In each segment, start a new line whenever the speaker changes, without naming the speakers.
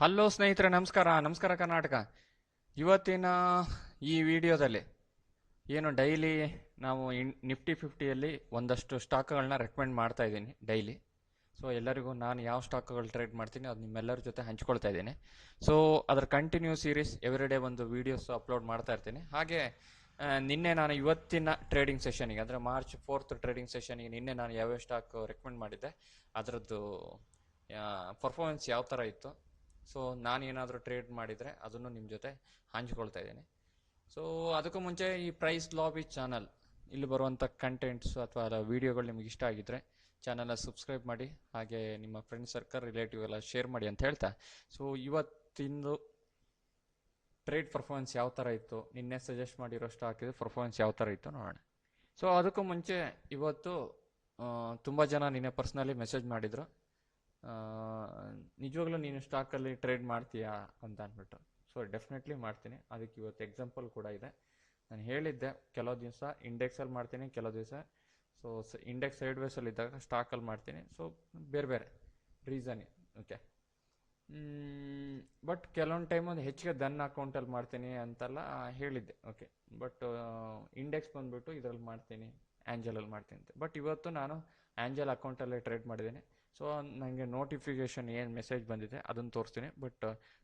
Hello ಸ್ನೇಹಿತರೆ, ನಮಸ್ಕಾರ. ನಮಸ್ಕಾರ ಕರ್ನಾಟಕ. ಇವತ್ತಿನ ಈ ವಿಡಿಯೋದಲ್ಲಿ ಏನು ಡೈಲಿ ನಾವು ನಿಫ್ಟಿ 50ಯಲ್ಲಿ ಒಂದಷ್ಟು ಸ್ಟಾಕ್ಗಳನ್ನ ರೆಕಮೆಂಡ್ ಮಾಡ್ತಾ ಇದ್ದೀನಿ ಡೈಲಿ. ಸೊ ಎಲ್ಲರಿಗೂ ನಾನು ಯಾವ ಸ್ಟಾಕ್ಗಳು ಟ್ರೇಡ್ ಮಾಡ್ತೀನಿ ಅದು ನಿಮ್ಮೆಲ್ಲರ ಜೊತೆ ಹಂಚ್ಕೊಳ್ತಾ ಇದ್ದೀನಿ. ಸೊ ಅದರ ಕಂಟಿನ್ಯೂ ಸೀರೀಸ್ ಎವ್ರಿಡೇ ಒಂದು ವೀಡಿಯೋಸ್ ಅಪ್ಲೋಡ್ ಮಾಡ್ತಾ ಇರ್ತೀನಿ. ಹಾಗೆ ನಿನ್ನೆ ನಾನು ಇವತ್ತಿನ ಟ್ರೇಡಿಂಗ್ ಸೆಷನಿಗೆ ಅಂದರೆ ಮಾರ್ಚ್ 4th ಟ್ರೇಡಿಂಗ್ ಸೆಷನಿಗೆ ನಿನ್ನೆ ನಾನು ಯಾವ್ಯಾವ ಸ್ಟಾಕ್ ರೆಕಮೆಂಡ್ ಮಾಡಿದ್ದೆ ಅದರದ್ದು ಪರ್ಫಾರ್ಮೆನ್ಸ್ ಯಾವ ಥರ ಇತ್ತು, ಸೊ ನಾನು ಏನಾದರೂ ಟ್ರೇಡ್ ಮಾಡಿದರೆ ಅದನ್ನು ನಿಮ್ಮ ಜೊತೆ ಹಂಚ್ಕೊಳ್ತಾ ಇದ್ದೀನಿ. ಸೊ ಅದಕ್ಕೂ ಮುಂಚೆ ಈ ಪ್ರೈಸ್ ಲಾಬಿ ಚಾನಲ್ ಇಲ್ಲಿ ಬರುವಂಥ ಕಂಟೆಂಟ್ಸು ಅಥವಾ ವೀಡಿಯೋಗಳು ನಿಮ್ಗೆ ಇಷ್ಟ ಆಗಿದ್ದರೆ ಚಾನಲ್ನ ಸಬ್ಸ್ಕ್ರೈಬ್ ಮಾಡಿ, ಹಾಗೆ ನಿಮ್ಮ ಫ್ರೆಂಡ್ ಸರ್ಕಲ್ ರಿಲೇಟಿವ್ ಎಲ್ಲ ಶೇರ್ ಮಾಡಿ ಅಂತ ಹೇಳ್ತಾ, ಸೊ ಇವತ್ತಿಂದು ಟ್ರೇಡ್ ಪರ್ಫಾರ್ಮೆನ್ಸ್ ಯಾವ ಥರ ಇತ್ತು, ನಿನ್ನೆ ಸಜೆಸ್ಟ್ ಮಾಡಿರೋ ಸ್ಟಾಕ್ ಇದು ಪರ್ಫಾರ್ಮೆನ್ಸ್ ಯಾವ ಥರ ಇತ್ತು ನೋಡೋಣ. ಸೊ ಅದಕ್ಕೂ ಮುಂಚೆ ಇವತ್ತು ತುಂಬ ಜನ ನಿನ್ನೆ ಪರ್ಸ್ನಲಿ ಮೆಸೇಜ್ ಮಾಡಿದರು, ನಿಜವಾಗ್ಲೂ ನೀನು ಸ್ಟಾಕಲ್ಲಿ ಟ್ರೇಡ್ ಮಾಡ್ತೀಯಾ ಅಂತ ಅಂದ್ಬಿಟ್ಟು. ಸೊ ಡೆಫಿನೆಟ್ಲಿ ಮಾಡ್ತೀನಿ. ಅದಕ್ಕೆ ಇವತ್ತು ಎಕ್ಸಾಂಪಲ್ ಕೂಡ ಇದೆ. ನಾನು ಹೇಳಿದ್ದೆ ಕೆಲವು ದಿವಸ ಇಂಡೆಕ್ಸಲ್ಲಿ ಮಾಡ್ತೀನಿ, ಕೆಲವು ದಿವಸ ಸೊ ಇಂಡೆಕ್ಸ್ ಸೈಡ್ ವೇಸಲ್ಲಿ ಇದ್ದಾಗ ಸ್ಟಾಕಲ್ಲಿ ಮಾಡ್ತೀನಿ. ಸೊ ಬೇರೆ ಬೇರೆ ರೀಸನ್. ಓಕೆ, ಬಟ್ ಕೆಲವೊಂದು ಟೈಮ್ ಒಂದು ಹೆಚ್ಚಿಗೆ ದನ್ ಅಕೌಂಟಲ್ಲಿ ಮಾಡ್ತೀನಿ ಅಂತೆಲ್ಲ ಹೇಳಿದ್ದೆ. ಓಕೆ, ಬಟ್ ಇಂಡೆಕ್ಸ್ ಬಂದುಬಿಟ್ಟು ಇದರಲ್ಲಿ ಮಾಡ್ತೀನಿ, ಆ್ಯಂಜಲಲ್ಲಿ ಮಾಡ್ತೀನಿ ಅಂತ. ಬಟ್ ಇವತ್ತು ನಾನು ಆ್ಯಂಜಲ್ ಅಕೌಂಟಲ್ಲೇ ಟ್ರೇಡ್ ಮಾಡಿದ್ದೀನಿ. ಸೊ ನನಗೆ ನೋಟಿಫಿಕೇಷನ್ ಏನು ಮೆಸೇಜ್ ಬಂದಿದೆ ಅದನ್ನು ತೋರಿಸ್ತೀನಿ, ಬಟ್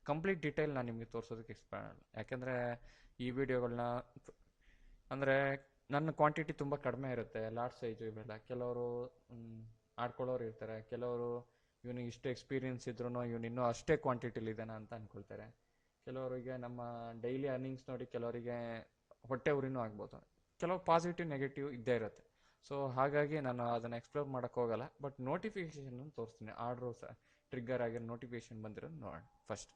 ಕಂಪ್ಲೀಟ್ ಡೀಟೇಲ್ ನಾನು ನಿಮಗೆ ತೋರಿಸೋದಕ್ಕೆ ಎಕ್ಸ್ಪ್ಲೇನ್ ಆಗಲ್ಲ. ಯಾಕೆಂದರೆ ಈ ವಿಡಿಯೋಗಳನ್ನ ಅಂದರೆ ನನ್ನ ಕ್ವಾಂಟಿಟಿ ತುಂಬ ಕಡಿಮೆ ಇರುತ್ತೆ, ಲಾರ್ಜ್ ಸೈಜು ಇವೆಲ್ಲ. ಕೆಲವರು ಆಡ್ಕೊಳ್ಳೋರು ಇರ್ತಾರೆ, ಕೆಲವರು ಇವನಿಗೆ ಇಷ್ಟು ಎಕ್ಸ್ಪೀರಿಯನ್ಸ್ ಇದ್ರೂ ಇವನು ಇನ್ನೂ ಅಷ್ಟೇ ಕ್ವಾಂಟಿಟಿಲಿದ್ದಾನೆ ಅಂತ ಅಂದ್ಕೊಳ್ತಾರೆ. ಕೆಲವರಿಗೆ ನಮ್ಮ ಡೈಲಿ ಅರ್ನಿಂಗ್ಸ್ ನೋಡಿ ಕೆಲವರಿಗೆ ಹೊಟ್ಟೆ ಉರಿನೂ ಆಗ್ಬೋದು. ಕೆಲವು ಪಾಸಿಟಿವ್ ನೆಗೆಟಿವ್ ಇದ್ದೇ ಇರುತ್ತೆ. ಸೊ ಹಾಗಾಗಿ ನಾನು ಅದನ್ನು ಎಕ್ಸ್ಪ್ಲೋರ್ ಮಾಡೋಕ್ಕೆ ಹೋಗಲ್ಲ, ಬಟ್ ನೋಟಿಫಿಕೇಷನ್ ತೋರಿಸ್ತೀನಿ. ಆರ್ಡ್ರು ಟ್ರಿಗ್ಗರ್ ಆಗಿರೋ ನೋಟಿಫಿಕೇಷನ್ ಬಂದಿರೋದು ನೋಡೋಣ ಫಸ್ಟ್.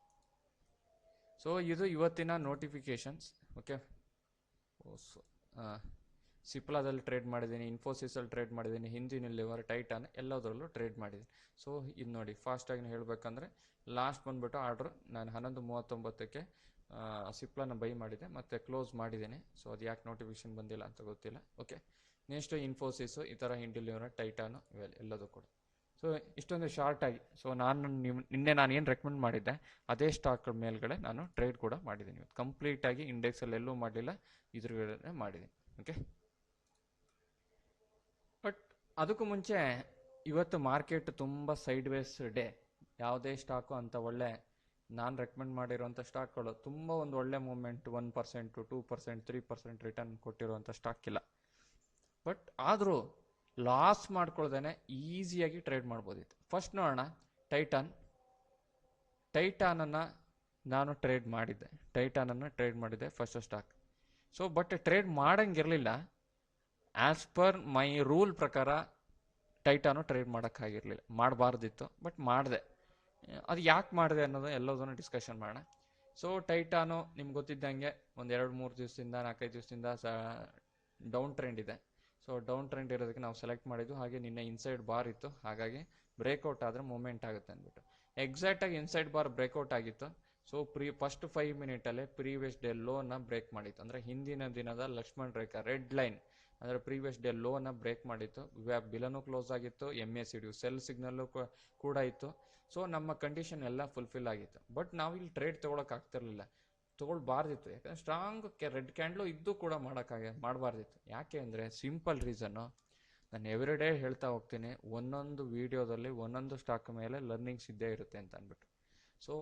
ಸೊ ಇದು ಇವತ್ತಿನ ನೋಟಿಫಿಕೇಷನ್ಸ್. ಓಕೆ, ಸಿಪ್ಲಾದಲ್ಲಿ ಟ್ರೇಡ್ ಮಾಡಿದ್ದೀನಿ, ಇನ್ಫೋಸಿಸಲ್ಲಿ ಟ್ರೇಡ್ ಮಾಡಿದ್ದೀನಿ, ಹಿಂದಿನ ಲಿವರ್, ಟೈಟಾನ್ ಎಲ್ಲದರಲ್ಲೂ ಟ್ರೇಡ್ ಮಾಡಿದ್ದೀನಿ. ಸೊ ಇದು ನೋಡಿ, ಫಾಸ್ಟಾಗಿ ಹೇಳಬೇಕಂದ್ರೆ ಲಾಸ್ಟ್ ಬಂದುಬಿಟ್ಟು ಆರ್ಡ್ರು ನಾನು 11:39ಕ್ಕೆ ಸಿಪ್ಲಾನ ಬೈ ಮಾಡಿದೆ ಮತ್ತು ಕ್ಲೋಸ್ ಮಾಡಿದ್ದೀನಿ. ಸೊ ಅದು ಯಾಕೆ ನೋಟಿಫಿಕೇಷನ್ ಬಂದಿಲ್ಲ ಅಂತ ಗೊತ್ತಿಲ್ಲ. ಓಕೆ, ನೆಕ್ಸ್ಟ್ ಇನ್ಫೋಸಿಸು, ಈ ಥರ ಹಿಂಡಿಲಿವರ್, ಟೈಟಾನು ಇವೆಲ್ಲ ಎಲ್ಲದೂ ಕೂಡ. ಸೊ ಇಷ್ಟೊಂದು ಶಾರ್ಟಾಗಿ, ಸೊ ನಿನ್ನೆ ನಾನು ಏನು ರೆಕಮೆಂಡ್ ಮಾಡಿದ್ದೆ ಅದೇ ಸ್ಟಾಕ್ ಮೇಲ್ಗಡೆ ನಾನು ಟ್ರೇಡ್ ಕೂಡ ಮಾಡಿದ್ದೀನಿ. ಇವತ್ತು ಕಂಪ್ಲೀಟಾಗಿ ಇಂಡೆಕ್ಸಲ್ಲಿ ಎಲ್ಲೂ ಮಾಡಲಿಲ್ಲ, ಇದ್ರಗಡೆ ಮಾಡಿದ್ದೀನಿ. ಓಕೆ, ಬಟ್ ಅದಕ್ಕೂ ಮುಂಚೆ ಇವತ್ತು ಮಾರ್ಕೆಟ್ ತುಂಬ ಸೈಡ್ ವೇಸ್ ಡೇ. ಯಾವುದೇ ಸ್ಟಾಕು ಅಂತ ಒಳ್ಳೆ ನಾನು ರೆಕಮೆಂಡ್ ಮಾಡಿರೋಂಥ ಸ್ಟಾಕ್ಗಳು ತುಂಬ ಒಂದು ಒಳ್ಳೆ ಮೂಮೆಂಟ್ 1%, 2%, 3% ರಿಟರ್ನ್ ಕೊಟ್ಟಿರುವಂಥ ಸ್ಟಾಕ್ ಇಲ್ಲ. ಬಟ್ ಆದರೂ ಲಾಸ್ ಮಾಡ್ಕೊಳ್ದೇನೆ ಈಸಿಯಾಗಿ ಟ್ರೇಡ್ ಮಾಡ್ಬೋದಿತ್ತು. ಫಸ್ಟ್ ನೋಡೋಣ, ಟೈಟಾನನ್ನು ನಾನು ಟ್ರೇಡ್ ಮಾಡಿದ್ದೆ first stock. So but trade ಮಾಡೋಂಗಿರಲಿಲ್ಲ. ಆ್ಯಸ್ ಪರ್ ಮೈ ರೂಲ್ ಪ್ರಕಾರ ಟೈಟಾನು ಟ್ರೇಡ್ ಮಾಡೋಕ್ಕಾಗಿರಲಿಲ್ಲ, ಮಾಡಬಾರ್ದಿತ್ತು, ಬಟ್ ಮಾಡಿದೆ. ಅದು ಯಾಕೆ ಮಾಡಿದೆ ಅನ್ನೋದು ಎಲ್ಲದನ್ನು ಡಿಸ್ಕಷನ್ ಮಾಡೋಣ. ಸೊ ಟೈಟಾನು ನಿಮ್ಗೆ ಗೊತ್ತಿದ್ದಂಗೆ ಒಂದು 2-3 ದಿವಸದಿಂದ 4-5 ದಿವಸದಿಂದ ಡೌನ್ ಟ್ರೆಂಡ್ ಇದೆ. ಸೊ ಡೌನ್ ಟ್ರೆಂಡ್ ಇರೋದಕ್ಕೆ ನಾವು ಸೆಲೆಕ್ಟ್ ಮಾಡಿದ್ದು. ಹಾಗೆ ನಿನ್ನೆ ಇನ್ಸೈಡ್ ಬಾರ್ ಇತ್ತು, ಹಾಗಾಗಿ ಬ್ರೇಕ್ಔಟ್ ಆದರೆ ಮೂಮೆಂಟ್ ಆಗುತ್ತೆ ಅಂದ್ಬಿಟ್ಟು ಎಕ್ಸಾಕ್ಟಾಗಿ ಇನ್ಸೈಡ್ ಬಾರ್ ಬ್ರೇಕ್ಔಟ್ ಆಗಿತ್ತು. ಸೊ ಫಸ್ಟ್ 5 ಮಿನಿಟಲ್ಲೇ ಪ್ರೀವಿಯಸ್ ಡೇ ಲೋನ ಬ್ರೇಕ್ ಮಾಡಿತ್ತು. ಅಂದರೆ ಹಿಂದಿನ ದಿನದ ಲಕ್ಷ್ಮಣ್ ರೇಖಾ ರೆಡ್ ಲೈನ್ ಅಂದರೆ ಪ್ರೀವಿಯಸ್ ಡೇ ಲೋನ ಬ್ರೇಕ್ ಮಾಡಿತ್ತು. ಬಿಲನು ಕ್ಲೋಸ್ ಆಗಿತ್ತು, MACD ಸೆಲ್ ಸಿಗ್ನಲ್ಲು ಕೂಡ ಇತ್ತು. ಸೊ ನಮ್ಮ ಕಂಡೀಷನ್ ಎಲ್ಲ ಫುಲ್ಫಿಲ್ ಆಗಿತ್ತು. ಬಟ್ ನಾವು ಇಲ್ಲಿ ಟ್ರೇಡ್ ತೊಗೊಳಕ್ಕಾಗ್ತಿರ್ಲಿಲ್ಲ, ತೊಗೊಳ್ಬಾರ್ದಿತ್ತು. ಯಾಕಂದರೆ ಸ್ಟ್ರಾಂಗ್ ರೆಡ್ ಕ್ಯಾಂಡ್ಲು ಇದ್ದು ಕೂಡ ಮಾಡಬಾರ್ದಿತ್ತು. ಯಾಕೆ ಅಂದರೆ ಸಿಂಪಲ್ ರೀಸನ್ನು, ನಾನು ಎವ್ರಿಡೇ ಹೇಳ್ತಾ ಹೋಗ್ತೀನಿ, ಒಂದೊಂದು ವೀಡಿಯೋದಲ್ಲಿ ಒಂದೊಂದು ಸ್ಟಾಕ್ ಮೇಲೆ ಲರ್ನಿಂಗ್ಸ್ ಇದ್ದೇ ಇರುತ್ತೆ ಅಂತ ಅಂದ್ಬಿಟ್ಟು. ಸೊ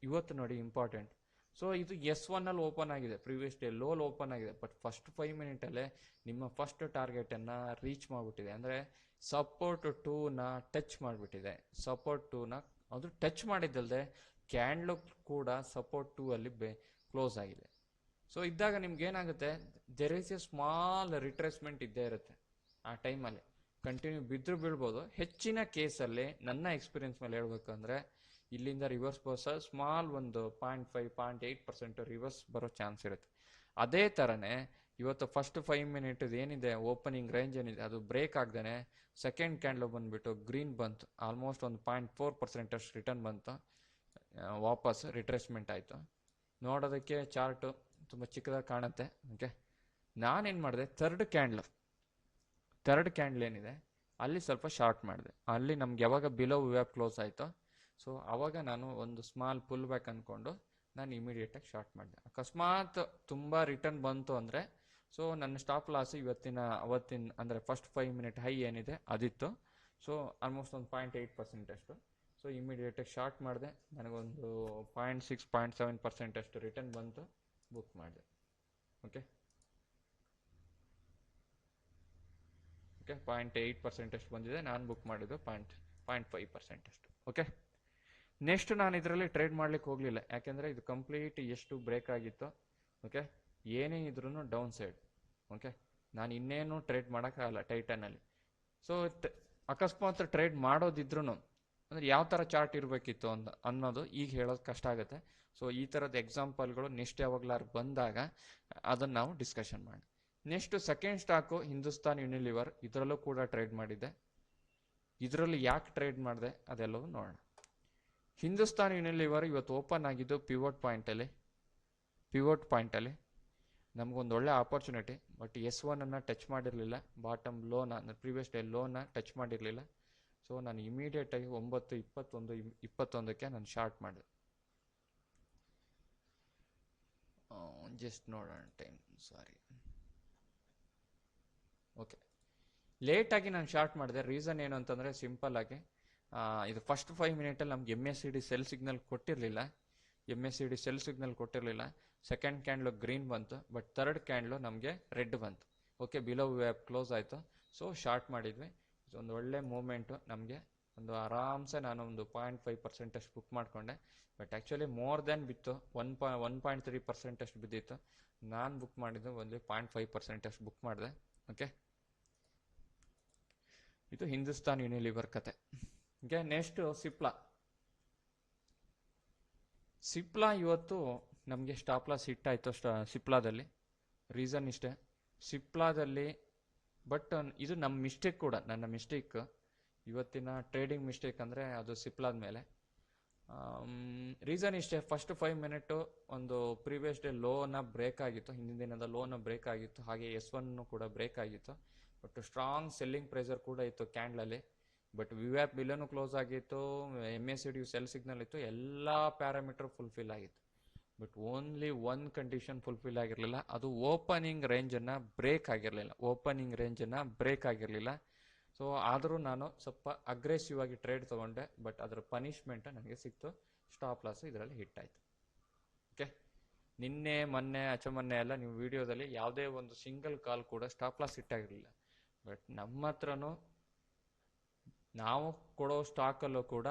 ಇವತ್ತು ನೋಡಿ ಇಂಪಾರ್ಟೆಂಟ್. ಸೊ ಇದು S1ಅಲ್ಲಿ ಓಪನ್ ಆಗಿದೆ, ಪ್ರೀವಿಯಸ್ ಡೇ ಲೋಲ್ ಓಪನ್ ಆಗಿದೆ. ಬಟ್ ಫಸ್ಟ್ 5 ಮಿನಿಟಲ್ಲೇ ನಿಮ್ಮ ಫಸ್ಟ್ ಟಾರ್ಗೆಟನ್ನು ರೀಚ್ ಮಾಡಿಬಿಟ್ಟಿದೆ. ಅಂದರೆ ಸಪೋರ್ಟ್ 2ನ ಟಚ್ ಮಾಡಿಬಿಟ್ಟಿದೆ. ಸಪೋರ್ಟ್ 2ನ ಅದು ಟಚ್ ಮಾಡಿದ್ದಲ್ಲದೆ ಕ್ಯಾಂಡ್ಲು ಕೂಡ ಸಪೋರ್ಟ್ 2ಅಲ್ಲಿ ಕ್ಲೋಸ್ ಆಗಿದೆ. ಸೊ ಇದ್ದಾಗ ನಿಮ್ಗೆ ಏನಾಗುತ್ತೆ, there is A small retracement ಇದ್ದೇ ಇರುತ್ತೆ. ಆ ಟೈಮಲ್ಲಿ ಕಂಟಿನ್ಯೂ ಬಿದ್ದರೂ ಬೀಳ್ಬೋದು. ಹೆಚ್ಚಿನ ಕೇಸಲ್ಲಿ ನನ್ನ ಎಕ್ಸ್ಪೀರಿಯನ್ಸ್ ಮೇಲೆ ಹೇಳ್ಬೇಕಂದ್ರೆ ಇಲ್ಲಿಂದ ರಿವರ್ಸ್ ಬರೋ ಸ್ಮಾಲ್ ಒಂದು 0.5-0.8% ರಿವರ್ಸ್ ಬರೋ ಚಾನ್ಸ್ ಇರುತ್ತೆ. ಅದೇ ಥರನೇ ಇವತ್ತು ಫಸ್ಟ್ 5 ಮಿನಿಟ್ ಏನಿದೆ ಓಪನಿಂಗ್ ರೇಂಜ್ ಏನಿದೆ ಅದು ಬ್ರೇಕ್ ಆಗ್ದೇ ಸೆಕೆಂಡ್ ಕ್ಯಾಂಡ್ಲು ಬಂದುಬಿಟ್ಟು ಗ್ರೀನ್ ಬಂತು, ಆಲ್ಮೋಸ್ಟ್ ಒಂದು 0.4% ಅಷ್ಟು ರಿಟರ್ನ್ ಬಂತು, ವಾಪಸ್ ರಿಟ್ರೇಸ್ಮೆಂಟ್ ಆಯಿತು. ನೋಡೋದಕ್ಕೆ ಚಾರ್ಟು ತುಂಬ ಚಿಕ್ಕದಾಗಿ ಕಾಣುತ್ತೆ. ಓಕೆ, ನಾನೇನು ಮಾಡಿದೆ, ಥರ್ಡ್ ಕ್ಯಾಂಡ್ಲ್ ಏನಿದೆ ಅಲ್ಲಿ ಸ್ವಲ್ಪ ಶಾರ್ಟ್ ಮಾಡಿದೆ. ಅಲ್ಲಿ ನಮ್ಗೆ ಯಾವಾಗ ಬಿಲೋ ವೆಬ್ ಕ್ಲೋಸ್ ಆಯಿತು ಸೊ ಆವಾಗ ನಾನು ಒಂದು ಸ್ಮಾಲ್ ಪುಲ್ ಬ್ಯಾಕ್ ಅಂದ್ಕೊಂಡು ನಾನು ಇಮಿಡಿಯೇಟಾಗಿ ಶಾರ್ಟ್ ಮಾಡಿದೆ. ಅಕಸ್ಮಾತ್ ತುಂಬ ರಿಟರ್ನ್ ಬಂತು ಅಂದರೆ ಸೊ ನನ್ನ ಸ್ಟಾಪ್ ಲಾಸ್ ಅವತ್ತಿನ ಅಂದರೆ ಫಸ್ಟ್ 5 ಮಿನಿಟ್ ಹೈ ಏನಿದೆ ಅದಿತ್ತು. ಸೊ ಆಲ್ಮೋಸ್ಟ್ ಒಂದು 0.8% ಅಷ್ಟು. ಸೊ ಇಮಿಡಿಯೇಟಾಗಿ ಶಾರ್ಟ್ ಮಾಡಿದೆ. ನನಗೊಂದು 0.6 0.7% ಅಷ್ಟು ರಿಟರ್ನ್ ಬಂತು, ಬುಕ್ ಮಾಡಿದೆ. ಓಕೆ 0.8% ಅಷ್ಟು ಬಂದಿದೆ, ನಾನು ಬುಕ್ ಮಾಡಿದ್ದು 0.5% ಅಷ್ಟು. ಓಕೆ, ನೆಕ್ಸ್ಟ್ ನಾನು ಇದರಲ್ಲಿ ಟ್ರೇಡ್ ಮಾಡ್ಲಿಕ್ಕೆ ಹೋಗಲಿಲ್ಲ, ಯಾಕೆಂದರೆ ಇದು ಕಂಪ್ಲೀಟ್ ಎಷ್ಟು ಬ್ರೇಕ್ ಆಗಿತ್ತು. ಓಕೆ, ಏನೇ ಇದ್ರೂ ಡೌನ್ ಸೈಡ್. ಓಕೆ, ನಾನು ಇನ್ನೇನು ಟ್ರೇಡ್ ಮಾಡೋಕ್ಕಾಗಲ್ಲ ಟೈಟನಲ್ಲಿ. ಸೊ ಅಕಸ್ಮಾತ್ ಟ್ರೇಡ್ ಮಾಡೋದಿದ್ರು ಅಂದರೆ ಯಾವ ಥರ ಚಾರ್ಟ್ ಇರಬೇಕಿತ್ತು ಅನ್ನೋದು ಈಗ ಹೇಳೋದು ಕಷ್ಟ ಆಗುತ್ತೆ. ಸೊ ಈ ಥರದ ಎಕ್ಸಾಂಪಲ್ಗಳು ನೆಕ್ಸ್ಟ್ ಯಾವಾಗಲಾರು ಬಂದಾಗ ಅದನ್ನು ನಾವು ಡಿಸ್ಕಷನ್ ಮಾಡೋಣ. Next second stock Hindustan Unilever. ಇದರಲ್ಲೂ ಕೂಡ ಟ್ರೇಡ್ ಮಾಡಿದ್ದೆ. ಇದರಲ್ಲಿ ಯಾಕೆ ಟ್ರೇಡ್ ಮಾಡಿದೆ ಅದೆಲ್ಲವೂ ನೋಡೋಣ. ಹಿಂದೂಸ್ತಾನ್ ಯುನಿಲಿವರ್ ಇವತ್ತು ಓಪನ್ ಆಗಿದ್ದು ಪಿವೋಟ್ ಪಾಯಿಂಟಲ್ಲಿ ನಮಗೊಂದು ಒಳ್ಳೆ ಆಪರ್ಚುನಿಟಿ. ಬಟ್ S1 ಟಚ್ ಮಾಡಿರಲಿಲ್ಲ, ಬಾಟಮ್ ಲೋನ ಅಂದರೆ ಪ್ರೀವಿಯಸ್ ಡೇ ಲೋನ ಟಚ್ ಮಾಡಿರಲಿಲ್ಲ. ಸೊ ನಾನು ಇಮಿಡಿಯೇಟಾಗಿ 9:21 ನಾನು ಶಾರ್ಟ್ ಮಾಡಿದೆ. ಜಸ್ಟ್ ನೋಡೋಣ ಟೈಮ್, ಸಾರಿ. ಓಕೆ, ಲೇಟಾಗಿ ನಾನು ಶಾರ್ಟ್ ಮಾಡಿದೆ. ರೀಸನ್ ಏನು ಅಂತಂದರೆ ಸಿಂಪಲ್ ಆಗಿ ಇದು ಫಸ್ಟ್ 5 ಮಿನಿಟಲ್ಲಿ ನಮ್ಗೆ MACD ಸೆಲ್ ಸಿಗ್ನಲ್ ಕೊಟ್ಟಿರಲಿಲ್ಲ. ಸೆಕೆಂಡ್ ಕ್ಯಾಂಡ್ಲು ಗ್ರೀನ್ ಬಂತು, ಬಟ್ ಥರ್ಡ್ ಕ್ಯಾಂಡ್ಲು ನಮಗೆ ರೆಡ್ ಬಂತು. ಓಕೆ, ಬಿಲೋ ಕ್ಲೋಸ್ ಆಯಿತು. ಸೊ ಶಾರ್ಟ್ ಮಾಡಿದ್ವಿ. ಒಂದು ಒಳ್ಳೆ ಮೂಮೆಂಟು ನಮಗೆ. ಒಂದು ಆರಾಮ್ಸೆ ನಾನು ಒಂದು 0.5% ಅಷ್ಟು ಬುಕ್ ಮಾಡಿಕೊಂಡೆ. ಬಟ್ ಆ್ಯಕ್ಚುಲಿ ಮೋರ್ ದೆನ್ ಬಿತ್ತು, 1.3% ಅಷ್ಟು ಬಿದ್ದಿತ್ತು. ನಾನು ಬುಕ್ ಮಾಡಿದ್ದು ಒಂದು 0.5% ಅಷ್ಟು ಬುಕ್ ಮಾಡಿದೆ. ಓಕೆ, ಇದು ಹಿಂದೂಸ್ತಾನ್ ಯುನಿಲಿವರ್ ಕತೆ. ಓಕೆ, ನೆಕ್ಸ್ಟು ಸಿಪ್ಲಾ ಇವತ್ತು ನಮಗೆ ಸ್ಟಾಪ್ ಲಾಸ್ ಹಿಟ್ ಆಯಿತು ಸಿಪ್ಲಾದಲ್ಲಿ. ರೀಸನ್ ಇಷ್ಟೇ, ಸಿಪ್ಲಾದಲ್ಲಿ ಬಟ್ ಇದು ನಮ್ಮ ಮಿಸ್ಟೇಕ್ ಕೂಡ, ನನ್ನ ಮಿಸ್ಟೇಕ್ ಇವತ್ತಿನ ಟ್ರೇಡಿಂಗ್ ಮಿಸ್ಟೇಕ್ ಅಂದರೆ ಅದು ಸಿಪ್ಲಾದ ಮೇಲೆ. ರೀಸನ್ ಇಷ್ಟೇ, ಫಸ್ಟ್ 5 ಮಿನಿಟು ಒಂದು ಪ್ರೀವಿಯಸ್ ಡೇ ಲೋನ ಬ್ರೇಕ್ ಆಗಿತ್ತು, ಹಿಂದಿನ ದಿನದ ಲೋನ ಬ್ರೇಕ್ ಆಗಿತ್ತು. ಹಾಗೆ S1 ಕೂಡ ಬ್ರೇಕ್ ಆಗಿತ್ತು. ಬಟ್ ಸ್ಟ್ರಾಂಗ್ ಸೆಲ್ಲಿಂಗ್ ಪ್ರೆಷರ್ ಕೂಡ ಇತ್ತು ಕ್ಯಾಂಡ್ಲಲ್ಲಿ. ಬಟ್ ವಿವ್ಯಾಪ್ ಬಿಲೋನು ಕ್ಲೋಸ್ ಆಗಿತ್ತು, MACD ಸೆಲ್ ಸಿಗ್ನಲ್ ಇತ್ತು, ಎಲ್ಲ ಪ್ಯಾರಾಮೀಟರ್ ಫುಲ್ಫಿಲ್ ಆಗಿತ್ತು. But only one condition fulfil ಆಗಿರಲಿಲ್ಲ, ಅದು ಓಪನಿಂಗ್ ರೇಂಜನ್ನು ಬ್ರೇಕ್ ಆಗಿರಲಿಲ್ಲ. ಸೊ ಆದರೂ ನಾನು ಸ್ವಲ್ಪ ಅಗ್ರೆಸಿವ್ ಆಗಿ ಟ್ರೇಡ್ ತೊಗೊಂಡೆ. ಬಟ್ ಅದರ ಪನಿಷ್ಮೆಂಟ್ ನನಗೆ ಸಿಕ್ತು, ಸ್ಟಾಪ್ ಲಾಸ್ ಇದರಲ್ಲಿ ಹಿಟ್ ಆಯಿತು. ಓಕೆ, ನಿನ್ನೆ ಮೊನ್ನೆ ಮೊನ್ನೆ ಎಲ್ಲ ನೀವು ವಿಡಿಯೋದಲ್ಲಿ ಯಾವುದೇ ಒಂದು ಸಿಂಗಲ್ ಕಾಲ್ ಕೂಡ ಸ್ಟಾಪ್ ಲಾಸ್ ಹಿಟ್ ಆಗಿರಲಿಲ್ಲ. ಬಟ್ ನಮ್ಮ ಹತ್ರನೂ ನಾವು ಕೊಡೋ ಸ್ಟಾಕಲ್ಲೂ ಕೂಡ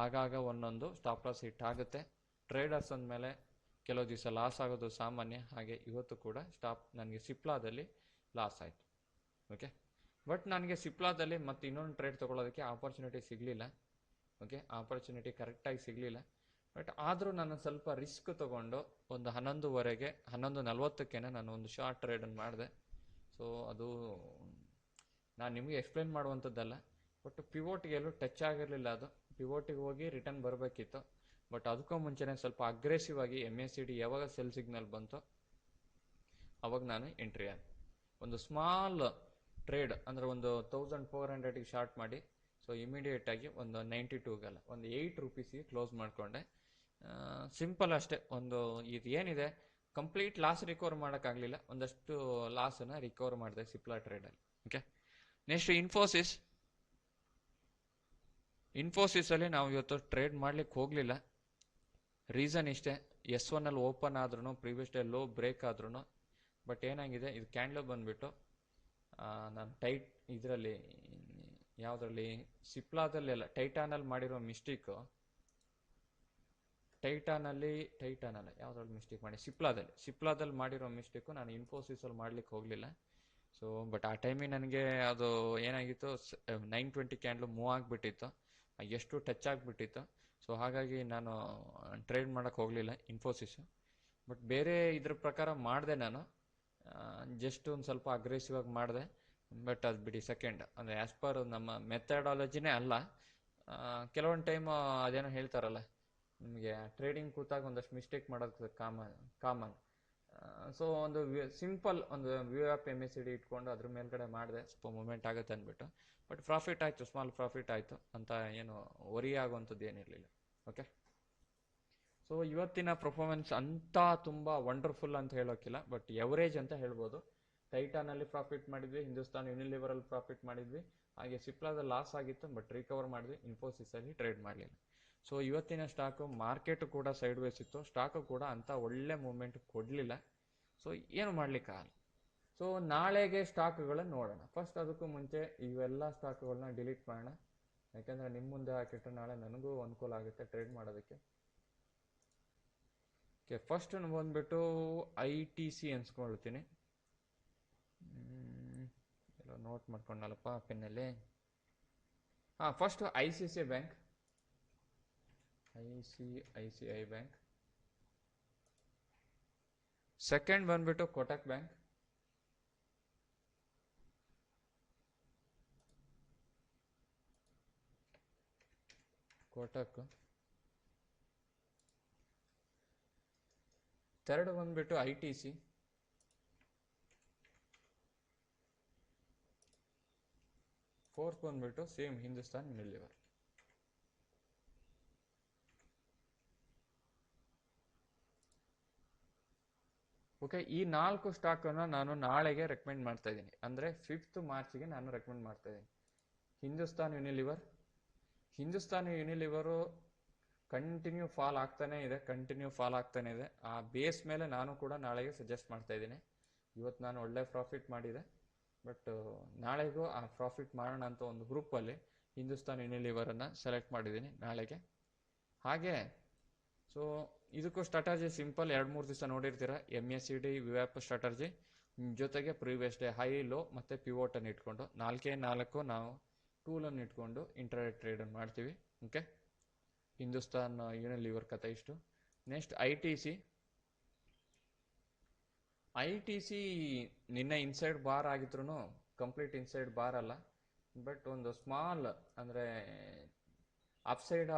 ಆಗಾಗ ಒಂದೊಂದು ಸ್ಟಾಪ್ ಲಾಸ್ ಹಿಟ್ ಆಗುತ್ತೆ. ಟ್ರೇಡರ್ಸ್ ಅಂದಮೇಲೆ ಕೆಲವು ದಿವಸ ಲಾಸ್ ಆಗೋದು ಸಾಮಾನ್ಯ. ಹಾಗೆ ಇವತ್ತು ಕೂಡ ನನಗೆ ಸಿಪ್ಲಾದಲ್ಲಿ ಲಾಸ್ ಆಯಿತು. ಓಕೆ, ಬಟ್ ನನಗೆ ಸಿಪ್ಲಾದಲ್ಲಿ ಮತ್ತೆ ಇನ್ನೊಂದು ಟ್ರೇಡ್ ತೊಗೊಳ್ಳೋದಕ್ಕೆ ಆಪರ್ಚುನಿಟಿ ಸಿಗಲಿಲ್ಲ. ಓಕೆ, ಆಪರ್ಚುನಿಟಿ ಕರೆಕ್ಟಾಗಿ ಸಿಗಲಿಲ್ಲ. ಬಟ್ ಆದರೂ ನಾನು ಸ್ವಲ್ಪ ರಿಸ್ಕ್ ತೊಗೊಂಡು ಒಂದು 11:40ಕ್ಕೆ ನಾನು ಒಂದು ಶಾರ್ಟ್ ಟ್ರೇಡನ್ನು ಮಾಡಿದೆ. ಸೊ ಅದು ನಾನು ನಿಮಗೆ ಎಕ್ಸ್ಪ್ಲೇನ್ ಮಾಡುವಂಥದ್ದಲ್ಲ. ಬಟ್ ಪಿವೋಟ್ಗೆ ಎಲ್ಲೂ ಟಚ್ ಆಗಿರಲಿಲ್ಲ. ಅದು ಪಿವೋಟಿಗೆ ಹೋಗಿ ರಿಟರ್ನ್ ಬರಬೇಕಿತ್ತು. ಬಟ್ ಅದಕ್ಕೂ ಮುಂಚೆನೇ ಸ್ವಲ್ಪ ಅಗ್ರೆಸಿವ್ ಆಗಿ MACD ಯಾವಾಗ ಸೆಲ್ ಸಿಗ್ನಲ್ ಬಂತೋ ಅವಾಗ ನಾನು ಎಂಟ್ರಿ ಆದೆ. ಒಂದು ಸ್ಮಾಲ್ ಟ್ರೇಡ್ ಅಂದರೆ ಒಂದು 1400ಗೆ ಶಾರ್ಟ್ ಮಾಡಿ, ಸೊ ಇಮಿಡಿಯೇಟಾಗಿ ಒಂದು 92ಗಲ್ಲ ಒಂದು 8 ರೂಪೀಸಿಗೆ ಕ್ಲೋಸ್ ಮಾಡಿಕೊಂಡೆ. ಸಿಂಪಲ್ ಅಷ್ಟೇ. ಒಂದು ಇದು ಏನಿದೆ ಕಂಪ್ಲೀಟ್ ಲಾಸ್ ರಿಕವರ್ ಮಾಡೋಕ್ಕಾಗಲಿಲ್ಲ, ಒಂದಷ್ಟು ಲಾಸನ್ನು ರಿಕವರ್ ಮಾಡಿದೆ ಸಿಪ್ಲಾ ಟ್ರೇಡಲ್ಲಿ. ಓಕೆ, ನೆಕ್ಸ್ಟ್ ಇನ್ಫೋಸಿಸಲ್ಲಿ ನಾವು ಇವತ್ತು ಟ್ರೇಡ್ ಮಾಡ್ಲಿಕ್ಕೆ ಹೋಗಲಿಲ್ಲ. ರೀಸನ್ ಇಷ್ಟೇ, S1 ಓಪನ್ ಆದ್ರೂ ಪ್ರೀವಿಯಸ್ ಡೇ ಲೋ ಬ್ರೇಕ್ ಆದ್ರೂ. ಬಟ್ ಏನಾಗಿದೆ, ಇದು ಕ್ಯಾಂಡ್ಲು ಬಂದುಬಿಟ್ಟು ನಾನು ಇದರಲ್ಲಿ ಯಾವುದರಲ್ಲಿ ಸಿಪ್ಲಾದಲ್ಲೆಲ್ಲ ಟೈಟಾನಲ್ಲಿ ಮಾಡಿರೋ ಮಿಸ್ಟೇಕು, ಯಾವುದ್ರಲ್ಲಿ ಮಿಸ್ಟೇಕ್ ಮಾಡಿ ಸಿಪ್ಲಾದಲ್ಲಿ ಮಾಡಿರೋ ಮಿಸ್ಟೇಕು ನಾನು ಇನ್ಫೋಸಿಸಲ್ಲಿ ಮಾಡ್ಲಿಕ್ಕೆ ಹೋಗಲಿಲ್ಲ. ಸೊ ಬಟ್ ಆ ಟೈಮಿಗೆ ನನಗೆ ಅದು ಏನಾಗಿತ್ತು, 920 ಕ್ಯಾಂಡ್ಲು ಮೂವ್ ಆಗಿಬಿಟ್ಟಿತ್ತು, ಎಷ್ಟು ಟಚ್ ಆಗಿಬಿಟ್ಟಿತ್ತು. ಸೊ ಹಾಗಾಗಿ ನಾನು ಟ್ರೇಡ್ ಮಾಡೋಕ್ಕೆ ಹೋಗಲಿಲ್ಲ ಇನ್ಫೋಸಿಸ್. ಬಟ್ ಬೇರೆ ಇದ್ರ ಪ್ರಕಾರ ಮಾಡಿದೆ ನಾನು, ಜಸ್ಟ್ ಒಂದು ಸ್ವಲ್ಪ ಅಗ್ರೆಸಿವ್ ಆಗಿ ಮಾಡಿದೆ. ಬಟ್ ಅದು ಬಿಡಿ, ಸೆಕೆಂಡ್ ಅಂದರೆ ಆ್ಯಸ್ ಪರ್ ನಮ್ಮ ಮೆಥಡಾಲಜಿನೇ ಅಲ್ಲ. ಕೆಲವೊಂದು ಟೈಮ್ ಅದೇನೋ ಹೇಳ್ತಾರಲ್ಲ, ನಿಮಗೆ ಟ್ರೇಡಿಂಗ್ ಕೂತಾಗ ಒಂದಷ್ಟು ಮಿಸ್ಟೇಕ್ ಮಾಡೋದು ಕಾಮನ್. ಸೊ ಒಂದು ಸಿಂಪಲ್ ಒಂದು VWAP MACD ಇಟ್ಕೊಂಡು ಅದ್ರ ಮೇಲ್ಗಡೆ ಮಾಡಿದೆ, ಸ್ವಲ್ಪ ಮೂಮೆಂಟ್ ಆಗುತ್ತೆ ಅಂದ್ಬಿಟ್ಟು. ಬಟ್ ಪ್ರಾಫಿಟ್ ಆಯಿತು, ಸ್ಮಾಲ್ ಪ್ರಾಫಿಟ್ ಆಯಿತು ಅಂತ ಏನು ವರಿ ಆಗುವಂಥದ್ದು ಏನಿರಲಿಲ್ಲ. ಓಕೆ. ಸೊ ಇವತ್ತಿನ ಪರ್ಫಾರ್ಮೆನ್ಸ್ ಅಂತ ತುಂಬ ವಂಡರ್ಫುಲ್ ಅಂತ ಹೇಳೋಕ್ಕಿಲ್ಲ, ಬಟ್ ಎವರೇಜ್ ಅಂತ ಹೇಳ್ಬೋದು. ಟೈಟಾನಲ್ಲಿ ಪ್ರಾಫಿಟ್ ಮಾಡಿದ್ವಿ, ಹಿಂದೂಸ್ತಾನ್ ಯೂನಿಲಿವರಲ್ಲಿ ಪ್ರಾಫಿಟ್ ಮಾಡಿದ್ವಿ, ಹಾಗೆ ಸಿಪ್ಲಾದಲ್ಲಿ ಲಾಸ್ ಆಗಿತ್ತು ಬಟ್ ರಿಕವರ್ ಮಾಡಿದ್ವಿ, ಇನ್ಫೋಸಿಸಲ್ಲಿ ಟ್ರೇಡ್ ಮಾಡಲಿಲ್ಲ. ಸೊ ಇವತ್ತಿನ ಸ್ಟಾಕು ಮಾರ್ಕೆಟು ಕೂಡ ಸೈಡ್ ವೇಸ್ ಇತ್ತು, ಸ್ಟಾಕು ಕೂಡ ಅಂಥ ಒಳ್ಳೆ ಮೂಮೆಂಟ್ ಕೊಡಲಿಲ್ಲ. ಸೊ ಏನು ಮಾಡಲಿಕ್ಕಾಗಲ್ಲ. ಸೊ ನಾಳೆಗೆ ಸ್ಟಾಕ್ಗಳನ್ನು ನೋಡೋಣ. ಫಸ್ಟ್ ಅದಕ್ಕೂ ಮುಂಚೆ ಇವೆಲ್ಲ ಸ್ಟಾಕ್ಗಳನ್ನ ಡಿಲೀಟ್ ಮಾಡೋಣ, ಯಾಕೆಂದರೆ ನಿಮ್ಮ ಮುಂದೆ ಹಾಕಿಟ್ಟು ನಾಳೆ ನನಗೂ ಅನುಕೂಲ ಆಗುತ್ತೆ ಟ್ರೇಡ್ ಮಾಡೋದಕ್ಕೆ. ಓಕೆ, ಫಸ್ಟ್ ಬಂದುಬಿಟ್ಟು ITC ಅನ್ಸ್ಕೊಳ್ತೀನಿ. ಎಲ್ಲೋ ನೋಟ್ ಮಾಡ್ಕೊಂಡಲ್ಲಪ್ಪ ಪೆನ್ನಲ್ಲಿ. ಹಾಂ, first ICICI bank, ICICI bank. Second ಬಂದ್ಬಿಟ್ಟು ಕೋಟಕ್ ಬ್ಯಾಂಕ್. ಕೋಟಕ್. ಥರ್ಡ್ ಬಂದ್ಬಿಟ್ಟು ITC. ಫೋರ್ತ್ ಬಂದ್ಬಿಟ್ಟು ಸೇಮ್ ಹಿಂದೂಸ್ತಾನ್ ಯೂನಿಲಿವರ್. ಓಕೆ, ಈ 4 ಸ್ಟಾಕನ್ನು ನಾನು ನಾಳೆಗೆ ರೆಕಮೆಂಡ್ ಮಾಡ್ತಾ ಇದ್ದೀನಿ, ಅಂದರೆ 5th ಮಾರ್ಚ್ಗೆ ನಾನು ರೆಕಮೆಂಡ್ ಮಾಡ್ತಾ ಇದ್ದೀನಿ. ಹಿಂದೂಸ್ತಾನ್ ಯೂನಿಲಿವರು ಕಂಟಿನ್ಯೂ ಫಾಲ್ ಆಗ್ತಾನೆ ಇದೆ, ಆ ಬೇಸ್ ಮೇಲೆ ನಾನು ಕೂಡ ನಾಳೆಗೆ ಸಜೆಸ್ಟ್ ಮಾಡ್ತಾ ಇದ್ದೀನಿ. ಇವತ್ತು ನಾನು ಒಳ್ಳೆ ಪ್ರಾಫಿಟ್ ಮಾಡಿದೆ, ಬಟ್ ನಾಳೆಗೂ ಆ ಪ್ರಾಫಿಟ್ ಮಾಡೋಣ ಅಂತ ಒಂದು ಗ್ರೂಪಲ್ಲಿ ಹಿಂದೂಸ್ತಾನ್ ಯೂನಿಲಿವರನ್ನು ಸೆಲೆಕ್ಟ್ ಮಾಡಿದ್ದೀನಿ ನಾಳೆಗೆ. ಹಾಗೆ ಸೊ ಇದಕ್ಕೂ ಸ್ಟ್ರಾಟಜಿ ಸಿಂಪಲ್, 2-3 ದಿವಸ ನೋಡಿರ್ತೀರ. MACD ವಿವ್ಯಾಪ್ ಸ್ಟ್ರಾಟಜಿ ಜೊತೆಗೆ ಪ್ರೀವಿಯಸ್ ಡೇ ಹೈ ಲೋ ಮತ್ತು ಪಿವೋಟನ್ನು ಇಟ್ಕೊಂಡು 4 ನಾವು ಟೂಲನ್ನು ಇಟ್ಕೊಂಡು ಇಂಟರ್ಡೇ ಟ್ರೇಡನ್ನು ಮಾಡ್ತೀವಿ. ಓಕೆ, ಹಿಂದೂಸ್ತಾನ್ ಯೂನಿಲಿವರ್ ಕತೆ ಇಷ್ಟು. ನೆಕ್ಸ್ಟ್ ITC ನಿನ್ನೆ ಇನ್ಸೈಡ್ ಬಾರ್ ಆಗಿದ್ರು ಕಂಪ್ಲೀಟ್ ಇನ್ಸೈಡ್ ಬಾರ್ ಅಲ್ಲ, ಬಟ್ ಒಂದು ಸ್ಮಾಲ್ ಅಂದರೆ ಅಪ್ಸೈಡ್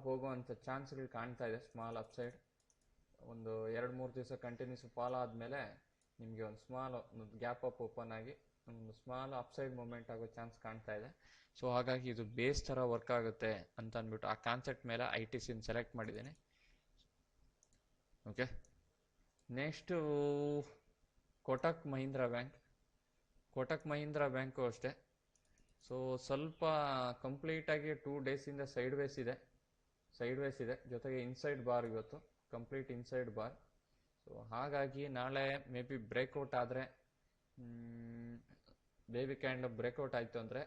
ಹೋಗುವಂಥ ಚಾನ್ಸ್ಗಳು ಕಾಣ್ತಾ ಇದೆ. ಸ್ಮಾಲ್ ಅಪ್ಸೈಡ್ ಒಂದು 2-3 ದಿವಸ ಕಂಟಿನ್ಯೂಸ್ ಫಾಲ್ ಆದಮೇಲೆ ನಿಮಗೆ ಒಂದು ಸ್ಮಾಲ್ ಒಂದು ಗ್ಯಾಪ್ ಅಪ್ ಓಪನ್ ಆಗಿ ಒಂದು ಸ್ಮಾಲ್ ಅಪ್ಸೈಡ್ ಮೂಮೆಂಟ್ ಆಗೋ ಚಾನ್ಸ್ ಕಾಣ್ತಾ ಇದೆ. ಸೊ ಹಾಗಾಗಿ ಇದು ಬೇಸ್ ಥರ ವರ್ಕ್ ಆಗುತ್ತೆ ಅಂತ ಅಂದ್ಬಿಟ್ಟು ಆ ಕಾನ್ಸೆಪ್ಟ್ ಮೇಲೆ ITCನ ಸೆಲೆಕ್ಟ್ ಮಾಡಿದ್ದೀನಿ. Okay, next Kotak Mahindra bank ಅಷ್ಟೇ. ಸೊ ಸ್ವಲ್ಪ ಕಂಪ್ಲೀಟಾಗಿ 2 ಡೇಸಿಂದ ಸೈಡ್ ವೇಸ್ ಇದೆ, ಜೊತೆಗೆ ಇನ್ಸೈಡ್ ಬಾರ್ ಇವತ್ತು ಕಂಪ್ಲೀಟ್ ಇನ್ಸೈಡ್ ಬಾರ್. ಸೊ ಹಾಗಾಗಿ ನಾಳೆ ಮೇ ಬಿ ಬ್ರೇಕ್ಔಟ್ ಆದರೆ, ಬೇಬಿ ಕ್ಯಾಂಡಲ್ ಬ್ರೇಕ್ಔಟ್ ಆಯಿತು ಅಂದರೆ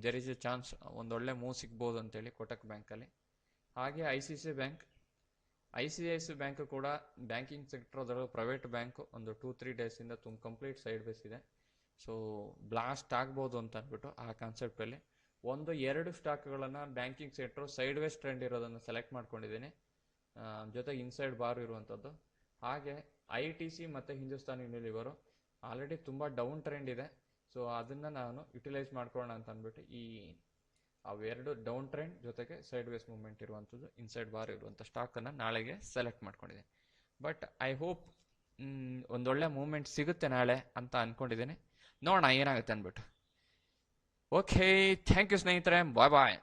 ದೇರ್ ಇಸ್ ಎ ಚಾನ್ಸ್ ಒಂದೊಳ್ಳೆ ಮೂವ್ ಸಿಗ್ಬೋದು ಅಂತೇಳಿ ಕೋಟಕ್ ಬ್ಯಾಂಕಲ್ಲಿ. ಹಾಗೆ ICICI ಬ್ಯಾಂಕ್ ಕೂಡ ಬ್ಯಾಂಕಿಂಗ್ ಸೆಕ್ಟರ್ ಅದರ ಪ್ರೈವೇಟ್ ಬ್ಯಾಂಕು ಒಂದು 2-3 ಡೇಸಿಂದ ಕಂಪ್ಲೀಟ್ ಸೈಡ್ ಬೇಸ್ ಇದೆ. ಸೊ ಬ್ಲಾಸ್ಟ್ ಆಗ್ಬೋದು ಅಂತ ಅಂದ್ಬಿಟ್ಟು ಆ ಕಾನ್ಸೆಪ್ಟಲ್ಲಿ 1-2 ಸ್ಟಾಕ್ಗಳನ್ನು banking sector sideways trend ಇರೋದನ್ನು ಸೆಲೆಕ್ಟ್ ಮಾಡ್ಕೊಂಡಿದ್ದೀನಿ, ಜೊತೆಗೆ ಇನ್ಸೈಡ್ ಬಾರ್ ಇರುವಂಥದ್ದು. ಹಾಗೆ ITC ಮತ್ತು ಹಿಂದೂಸ್ತಾನ್ ಯೂನಿಲಿವರು ಆಲ್ರೆಡಿ ತುಂಬ ಡೌನ್ ಟ್ರೆಂಡ್ ಇದೆ. ಸೊ ಅದನ್ನು ನಾನು ಯುಟಿಲೈಸ್ ಮಾಡ್ಕೊಳ್ಳೋಣ ಅಂತ ಅಂದ್ಬಿಟ್ಟು ಅವೆರಡು ಡೌನ್ ಟ್ರೆಂಡ್ ಜೊತೆಗೆ ಸೈಡ್ ವೇಸ್ ಮೂವ್ಮೆಂಟ್ ಇರುವಂಥದ್ದು ಇನ್ಸೈಡ್ ಬಾರ್ ಇರುವಂಥ ಸ್ಟಾಕನ್ನು ನಾಳೆಗೆ ಸೆಲೆಕ್ಟ್ ಮಾಡ್ಕೊಂಡಿದ್ದೀನಿ. ಬಟ್ ಐ ಹೋಪ್ ಒಂದೊಳ್ಳೆ ಮೂವ್ಮೆಂಟ್ ಸಿಗುತ್ತೆ ನಾಳೆ ಅಂತ ಅಂದ್ಕೊಂಡಿದ್ದೀನಿ. ನೋಡೋಣ ಏನಾಗುತ್ತೆ ಅಂದ್ಬಿಟ್ಟು. ಓಕೆ, ಥ್ಯಾಂಕ್ ಯು ಸ್ನೇಹಿತರೆ, ಬಾಯ್ ಬಾಯ್.